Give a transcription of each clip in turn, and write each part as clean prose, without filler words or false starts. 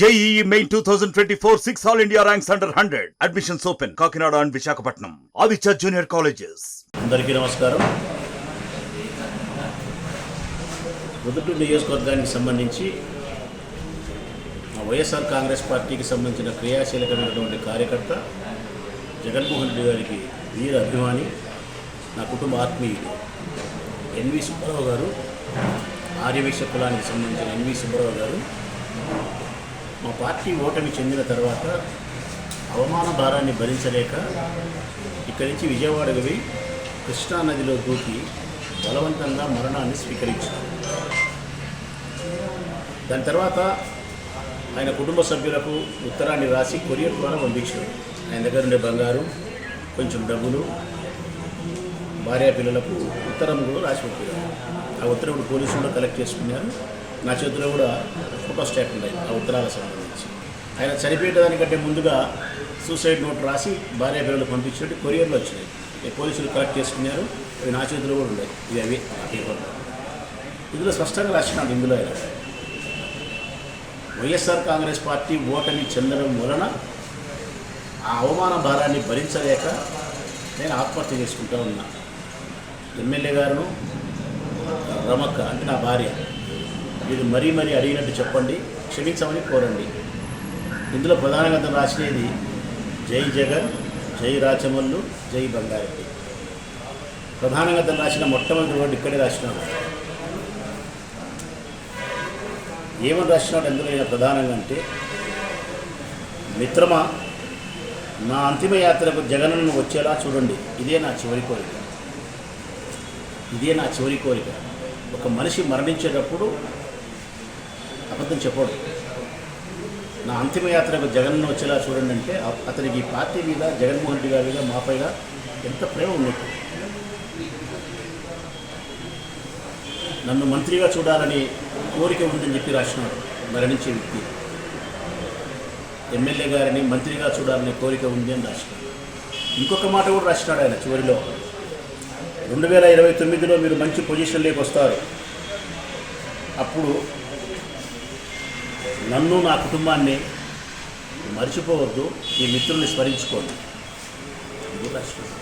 JEE Main 2024 6 All India ranks under 100. Admissions open. Kakinada and Visakhapatnam. Aditya Junior Colleges. అందరికీ నమస్కారం. మొదటి నియోజకవర్గానికి సంబంధించి వైఎస్ఆర్ కాంగ్రెస్ పార్టీకి సంబంధించిన క్రియాశీలకమైనటువంటి కార్యకర్త జగన్మోహన్ రెడ్డి గారికి వీర అభిమాని, నా కుటుంబ ఆత్మీయుడు ఎన్వి సుబ్బారావు గారు, ఆర్యవైశ్య కులానికి సంబంధించిన ఎన్వి సుబ్బారావు గారు మా పార్టీ ఓటమి చెందిన తర్వాత అవమాన భారాన్ని భరించలేక ఇక్కడి నుంచి విజయవాడకు పోయి కృష్ణానదిలో దూకి బలవంతంగా మరణాన్ని స్వీకరించారు. దాని తర్వాత ఆయన కుటుంబ సభ్యులకు ఉత్తరాన్ని రాసి కొరియర్ ద్వారా పంపించారు. ఆయన దగ్గర ఉండే బంగారు, కొంచెం డబ్బులు, భార్య పిల్లలకు ఉత్తరం కూడా రాసి పంపారు. ఆ ఉత్తరం పోలీసులు కలెక్ట్ చేసుకున్నారు. నా చేతిలో కూడా ఫోటో స్టాట్ ఉన్నాయి ఆ ఉత్తరాలకు సంబంధించి. ఆయన చనిపోయేదానికంటే ముందుగా సూసైడ్ నోట్ రాసి భార్య పిల్లలు పంపించినట్టు కొరియర్లు వచ్చినాయి. పోలీసులు కలెక్ట్ చేసుకున్నారు. అవి నా చేతిలో కూడా ఉన్నాయి. ఇవి అవి ఆ పేపర్లో ఇందులో స్పష్టంగా రాసినాడు. ఇందులో ఆయన వైఎస్ఆర్ కాంగ్రెస్ పార్టీ ఓటమి చెందడం వలన ఆ అవమాన భారాన్ని భరించలేక నేను ఆత్మహత్య చేసుకుంటూ ఉన్నా. ఎమ్మెల్యే గారును రమక్క అంటే నా భార్య, మీరు మరీ అడిగినట్టు చెప్పండి, క్షమించమని కోరండి. ఇందులో ప్రధానంగా అతను రాసినది జై జగన్, జై రాచమల్లు, జై బంగారెడ్డి. ప్రధానంగా అతను రాసిన మొట్టమొదటి వర్డ్ ఇక్కడే రాసినాడు. ఏమని రాసినాడు అందులో ఆయన ప్రధానంగా అంటే, మిత్రమా, నా అంతిమ యాత్రకు జగన్ను వచ్చేలా చూడండి. ఇదే నా చివరి కోరిక. ఇదే నా చివరి కోరిక. ఒక మనిషి మరణించేటప్పుడు అబద్ధం చెప్పడు. నా అంతిమ యాత్రకు జగన్ను వచ్చేలా చూడండి అంటే అతనికి పార్టీ మీద, జగన్మోహన్ రెడ్డి గారి మీద, మాపైన ఎంత ప్రేమ ఉన్నట్టు. నన్ను మంత్రిగా చూడాలని కోరిక ఉందని చెప్పి రాసినాడు మరణించే వ్యక్తి. ఎమ్మెల్యే గారిని మంత్రిగా చూడాలని కోరిక ఉంది అని రాసినాడు. ఇంకొక మాట కూడా రాసినాడు ఆయన చివరిలో, 2029లో మీరు మంచి పొజిషన్లోకి వస్తారు. అప్పుడు నన్ను, నా కుటుంబాన్ని మర్చిపోవద్దు, ఈ మిత్రుల్ని స్మరించుకోండి. ఇది రాసినాడు.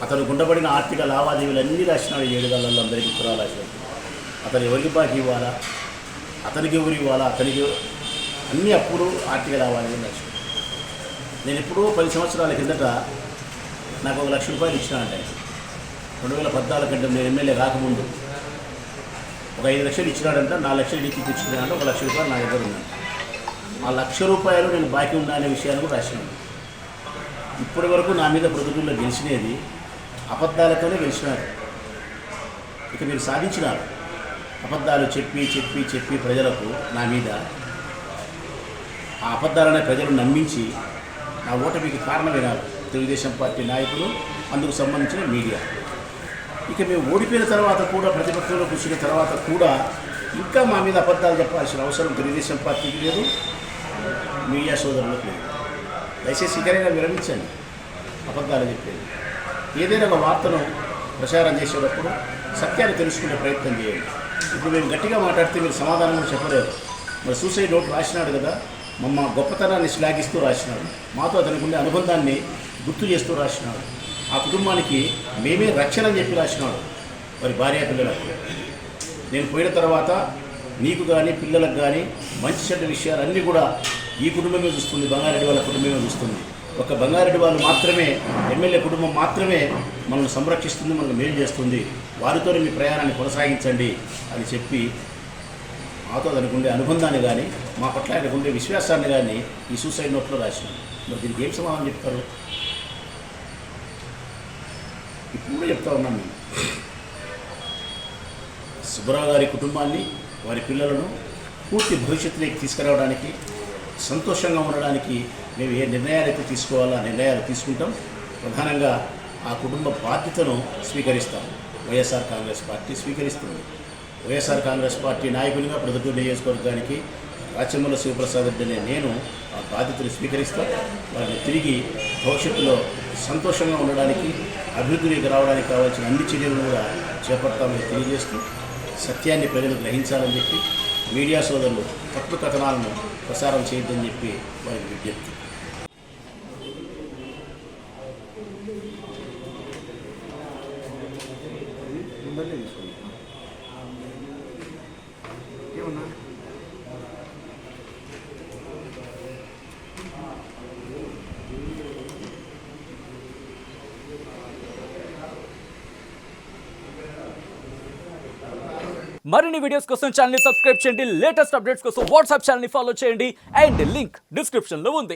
అతను గుండబడిన ఆర్థిక లావాదేవీలన్నీ రాసినాడు. 7 గళ్ళల్లో అందరికీ ఉత్తరాలు రాసినాడు. అతను ఎవరికి బాకీ ఇవ్వాలా, అతనికి ఎవరు ఇవ్వాలా, అతనికి అన్ని అప్పులు, ఆర్థిక లావాదేవీలు రాసినాడు. నేను ఎప్పుడో 10 సంవత్సరాల కిందట నాకు 1 లక్ష రూపాయలు ఇచ్చినా అంటే 2014 కంటే నేను ఎమ్మెల్యే రాకముందు ఒక 5 లక్షలు ఇచ్చినాడంట. 4 లక్షలు ఇచ్చి తెచ్చుకున్నాడంటే 1 లక్ష రూపాయలు నా దగ్గర ఉన్నాను. ఆ 1 లక్ష రూపాయలు నేను బాకీ ఉన్నా అనే విషయాన్ని కూడా రాసినాను. ఇప్పటి వరకు నా మీద ప్రతికూలంలో గెలిచినది అబద్ధాలతోనే గెలిచినారు. ఇక మీరు సాధించినారు. అబద్ధాలు చెప్పి ప్రజలకు నా మీద ఆ అబద్ధాలనే ప్రజలు నమ్మించి నా ఓటమికి కారణమైనారు తెలుగుదేశం పార్టీ నాయకులు, అందుకు సంబంధించిన మీడియా. ఇక మేము ఓడిపోయిన తర్వాత కూడా, ప్రతిపక్షంలో కూర్చున్న తర్వాత కూడా ఇంకా మా మీద అబద్ధాలు చెప్పాల్సిన అవసరం తెలుగుదేశం పార్టీకి లేదు, మీడియా సోదరులకు లేదు. దయచేసి ఇకనైనా విరమించండి అబద్ధాలు చెప్పేది. ఏదైనా ఒక వార్తను ప్రచారం చేసేటప్పుడు సత్యాన్ని తెలుసుకునే ప్రయత్నం చేయండి. ఇప్పుడు మేము గట్టిగా మాట్లాడితే మీరు సమాధానం కూడా చెప్పలేరు. మరి సూసైడ్ నోట్ రాసినాడు కదా, మమ్మ గొప్పతనాన్ని శ్లాఘిస్తూ రాసినాడు. మాతో అతనికి ఉండే అనుబంధాన్ని గుర్తు చేస్తూ రాసినాడు. ఆ కుటుంబానికి మేమే రక్షణ అని చెప్పి రాసినాడు. మరి భార్య పిల్లలకు నేను పోయిన తర్వాత నీకు కానీ పిల్లలకు కానీ మంచి చెడ్డ విషయాలన్నీ కూడా ఈ కుటుంబమే చూస్తుంది, బంగారెడ్డి వాళ్ళ కుటుంబమే చూస్తుంది. ఒక బంగారెడ్డి వాళ్ళు మాత్రమే, ఎమ్మెల్యే కుటుంబం మాత్రమే మనల్ని సంరక్షిస్తుంది, మనల్ని మేలు చేస్తుంది. వారితోనే మీ ప్రయాణాన్ని కొనసాగించండి అని చెప్పి మాతో దానికి ఉండే అనుబంధాన్ని కానీ, మా పట్ల ఆయనకు ఉండే విశ్వాసాన్ని కానీ ఈ సూసైడ్ నోట్లో రాసినాడు. మరి దీనికి ఏం సమాధానం చెప్తారు? ఇప్పుడు కూడా చెప్తా ఉన్నాం. మేము సుబ్బారావు గారి కుటుంబాన్ని, వారి పిల్లలను పూర్తి భవిష్యత్తులోకి తీసుకురావడానికి, సంతోషంగా ఉండడానికి మేము ఏ నిర్ణయాలు అయితే తీసుకోవాలో ఆ నిర్ణయాలు తీసుకుంటాం. ప్రధానంగా ఆ కుటుంబ బాధ్యతను స్వీకరిస్తాం. వైఎస్ఆర్ కాంగ్రెస్ పార్టీ స్వీకరిస్తుంది. వైఎస్ఆర్ కాంగ్రెస్ పార్టీ నాయకునిగా ప్రొద్దుటూరు నియోజకవర్గానికి రాచమల్లు శివప్రసాద్ రెడ్డి అనే నేను ఆ బాధ్యతను స్వీకరిస్తాను. వారిని తిరిగి భవిష్యత్తులో సంతోషంగా ఉండడానికి, అభివృద్ధిలోకి రావడానికి కావాల్సిన అన్ని చర్యలు కూడా చేపడతామని తెలియజేస్తూ, సత్యాన్ని ప్రజలు గ్రహించాలని చెప్పి మీడియా సోదరులు తప్పుడు కథనాలను ప్రసారం చేయొద్దని చెప్పి వారికి విజ్ఞప్తి. మరిన్ని వీడియోస్ కోసం ఛానల్ ని సబ్స్క్రైబ్ చేయండి. లేటెస్ట్ అప్డేట్స్ కోసం వాట్సాప్ ఛానల్ ని ఫాలో చేయండి. అండ్ లింక్ డిస్క్రిప్షన్ లో ఉంది.